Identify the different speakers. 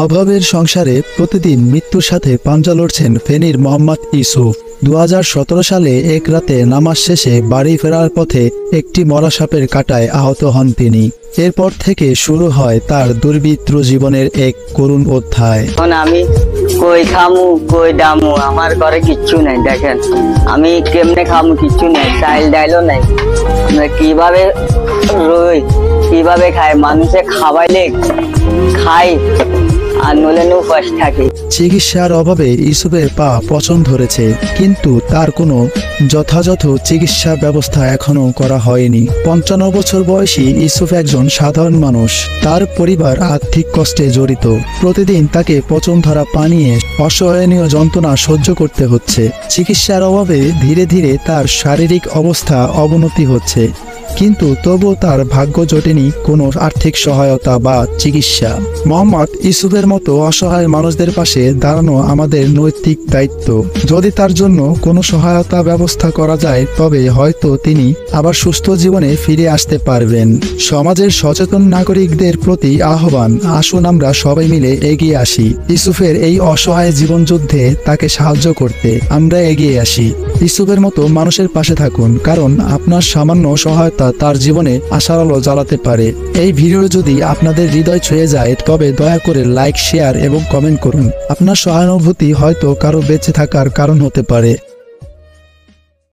Speaker 1: অভাবের সংসারে প্রতিদিন মৃত্যুর সাথে পাঞ্জা লড়ছেন ফেনীর মোহাম্মদ ইউসুফ। 2017 সালে এক রাতে নামাজ শেষে বাড়ি ফেরার পথে একটি মরা সাপের কাঁটায় আহত হন তিনি। এরপর থেকে শুরু হয় তার দুর্বিত্র জীবনের এক করুণ অধ্যায়।
Speaker 2: আমি কই খামু কই দামু, আমার ঘরে কিচ্ছু নাই। দেখেন আমি কেমনে খামু, কিচ্ছু নেই, চাইল ডাইলও নাই। আমরা কিভাবে রই, কিভাবে খাই, মানুষে খাওয়াইলে খাই আর নলে উপাস থাকি।
Speaker 1: চিকিৎসার অভাবে ইউসুফের পা পচন ধরেছে, কিন্তু তার কোনো যথাযথ চিকিৎসা ব্যবস্থা এখনো করা হয়নি। 55 বছর বয়সী ইউসুফ একজন সাধারণ মানুষ। তার পরিবার আর্থিক কষ্টে জড়িত। প্রতিদিন তাকে পচন ধরা পানিয়ে অসহনীয় যন্ত্রণা সহ্য করতে হচ্ছে। চিকিৎসার অভাবে ধীরে ধীরে তার শারীরিক অবস্থা অবনতি হচ্ছে, কিন্তু তবুও তার ভাগ্য জোটেনি কোনো আর্থিক সহায়তা বা চিকিৎসা। মোহাম্মদ ইউসুফের মতো অসহায় মানুষদের পাশে দাঁড়ানো আমাদের নৈতিক দায়িত্ব। যদি তার জন্য কোনো সহায়তা ব্যবস্থা করা যায়, তবে হয়তো তিনি আবার সুস্থ জীবনে ফিরে আসতে পারবেন। সমাজের সচেতন নাগরিকদের প্রতি আহ্বান, আসুন আমরা সবাই মিলে এগিয়ে আসি। ইউসুফের এই অসহায় জীবনযুদ্ধে তাকে সাহায্য করতে আমরা এগিয়ে আসি। ইউসুফের মতো মানুষের পাশে থাকুন, কারণ আপনার সামান্য সহায়তা তার জীবনে আশার আলো জ্বালাতে পারে। এই ভিডিও যদি আপনাদের হৃদয় ছুঁয়ে যায়, তবে দয়া করে লাইক, শেয়ার এবং কমেন্ট করুন। আপনার সহানুভূতি হয়তো কারো বেঁচে থাকার কারণ হতে পারে।